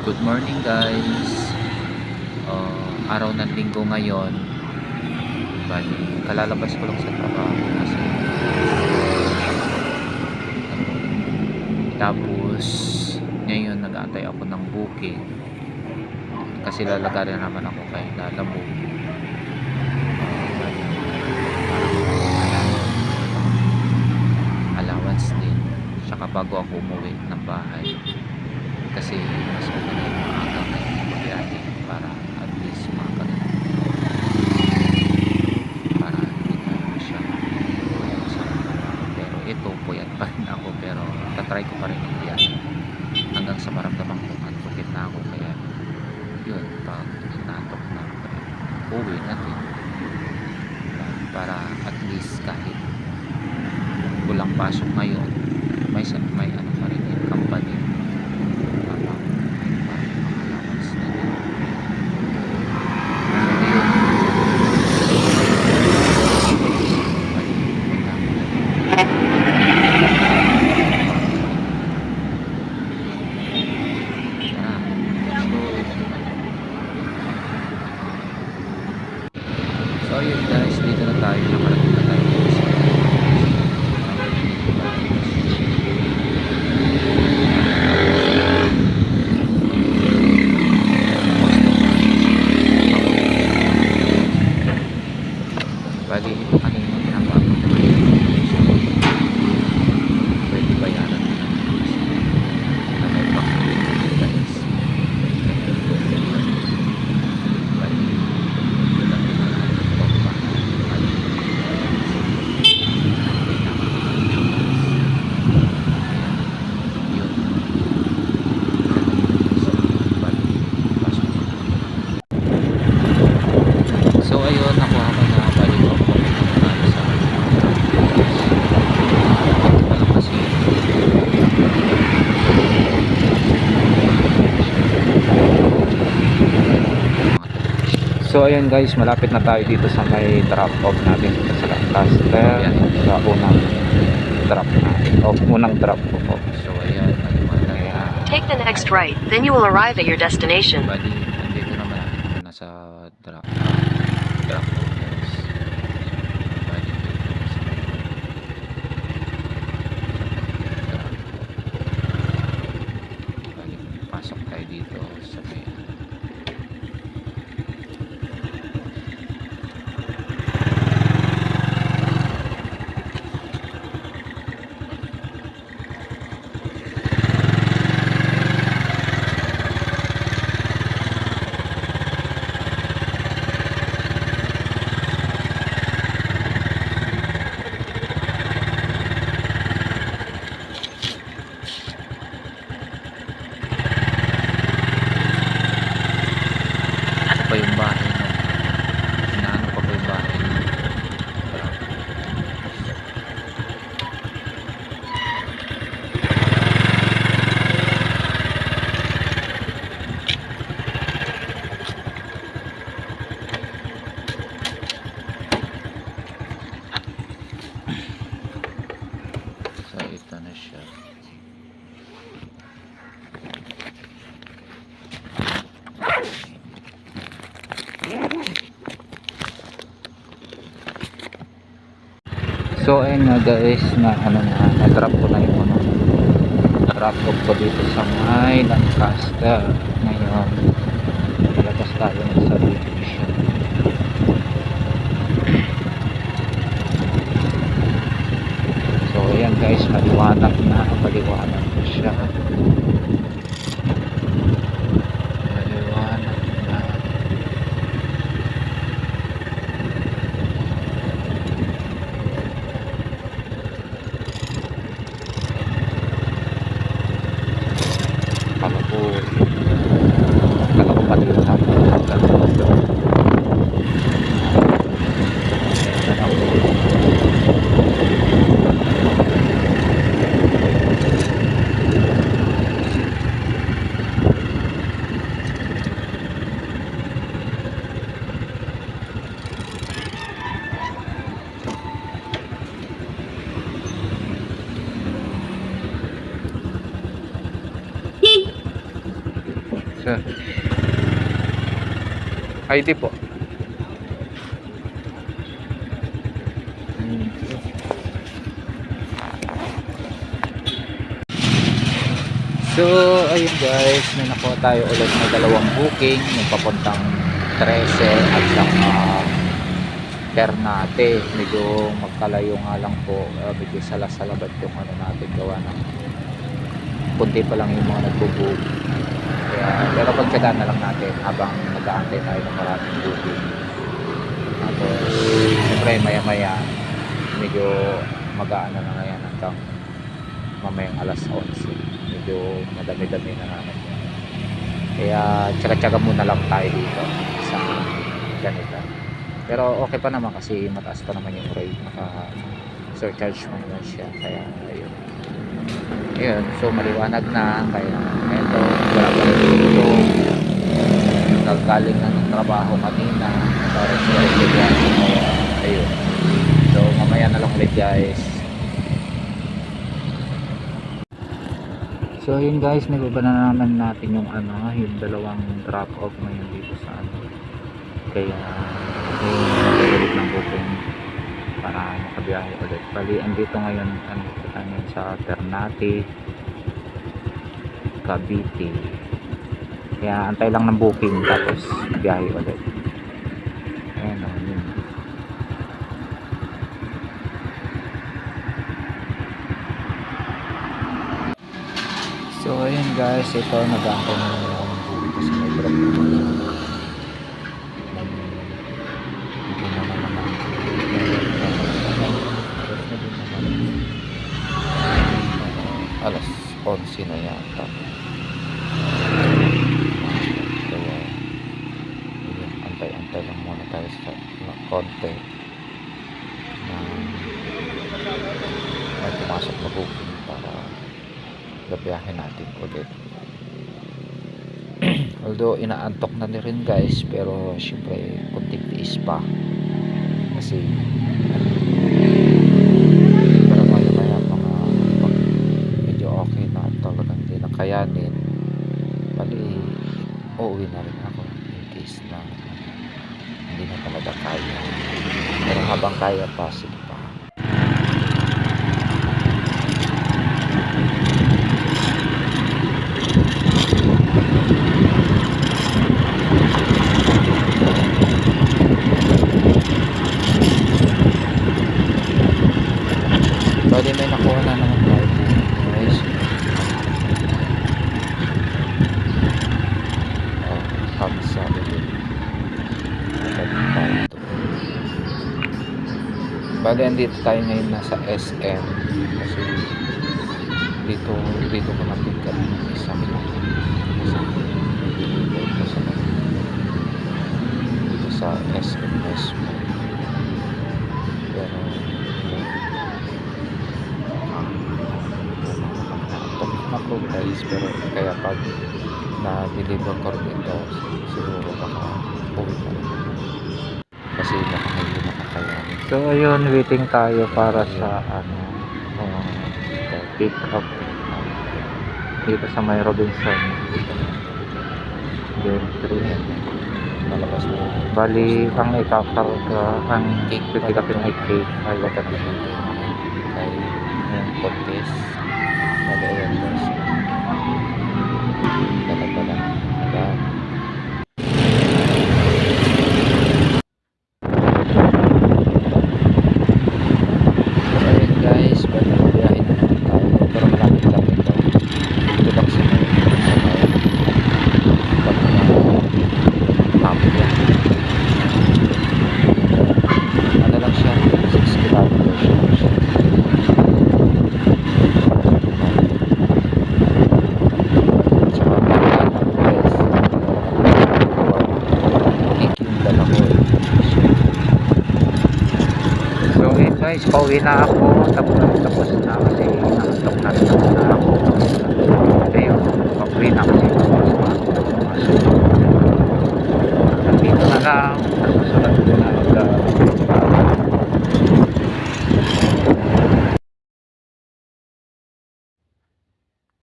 Good morning guys. Araw ng linggo ngayon. Bali, kalalabas ko lang sa trabaho kasi tapos ngayon nag-aantay ako ng booking kasi lalagarin naman ako kay Lalabo. Bali, allowance din. Tsaka bago ako umuwi ng bahay kasi mas okay na yung maaga ngayon magbiyahe para at least makakalit para hindi na siya pero ito puyat pa rin ako pero tatry ko pa rin magbiyahe hanggang sa maramdaman ko antukit na ako kaya yun pag inaantok na uwi natin para at least kahit kulang pasok ngayon may ano pa rin income pa din So yun guys, dito na tayo, nakarating na tayo sa bali ito kanina pinapakot pwede bayaran na may pakit guys bali ito lang so ayun, nakuha ko na balik ko tayo sa pala kasi so ayun guys, malapit na tayo dito sa may drop off natin dito sa Lancaster sa unang drop natin unang drop off. So ayun, take the next right, then you will arrive at your destination. bali, nandito naman nasa drop off guys. Bali, bali, pasok tayo dito sa may pa yung bahay no? Inaano pa yung bahay so ito na siya. So ayun nga guys, na drop ko na yung drop off ko dito sa may Lancaster. Ngayon palabas tayo ng subdivision. So ayan guys, maliwanag na siya. Kala ko pati na Sir. ID po. So, ayun guys, may nakuha tayo ulit na dalawang booking, yung papuntang 13 at saka Ternate. Medyo magkalayo nga lang po, medyo salasalabat yung ano natin gawa ng kunti pa lang yung mga nagbo-book. Kaya, pero pagtsagaan na lang natin habang nag-aantay tayo ng maraming booking. Tapos, siyempre maya-maya, medyo mag-aano na nga yan hanggang mamayang alas 11. Medyo madami-dami na naman. Kaya tsaga-tsaga muna lang tayo dito sa ganito. Pero okay pa naman kasi mataas pa naman yung rate. Naka-surcharge mo naman siya. Kaya ayun. Ayun. So maliwanag na. Kaya eto. Wala pa rin dito. Naggaling na ng trabaho kanina. Para sa kaya ayun. So mamaya na lang ulit guys. So ayun guys, nababa na naman natin yung ano, yung dalawang drop off ngayon dito sa ano. Kaya ulit ng booking para makabiyahe ulit. Bali, andito ngayon ano, sa Ternate, Cavite. Kaya antay lang ng booking tapos biyahe ulit. Ayan o, yun. So ayun guys, ito nag-aantay na naman ako ng booking kasi may drop na hindi na naman alas 11 na yata. Kaya yun, antay-antay lang muna tayo sa konti na may pumasok na booking para gabiyahin natin ulit. Although inaantok na rin guys, pero syempre kunting tiis pa kasi pero maya mga pag medyo okay na talagang hindi na kayanin, bali uuwi na rin ako in case na hindi na talaga kaya. Pero habang kaya pa, sige pa. Bali may nakuha na naman tayo guys. Kami sa ulit. Bali andito tayo ngayon nasa SM kasi dito ko napikat ng isang dito sa SM mismo. Pero upload guys, pero kaya pag na-deliver ko rin ito siguro baka uwi na rin kasi baka hindi nakakayanin. So ayun, waiting tayo para sa ano pick up dito sa may Robinson Game 3. Malabas mo. Bali ang ikakarga ang pipikapin ay cake ay watermelon Kay contest. Bali ayan guys. Dala-dala. Ayan. So ayan guys, bali biyahin na naman tayo. Pero malapit lang ito. Dito lang sa may ano lang siya, 6 kilometers lang siya. Tsaka pagkaan ako guys, yung dala ko So yun guys, pauwi na ako tapos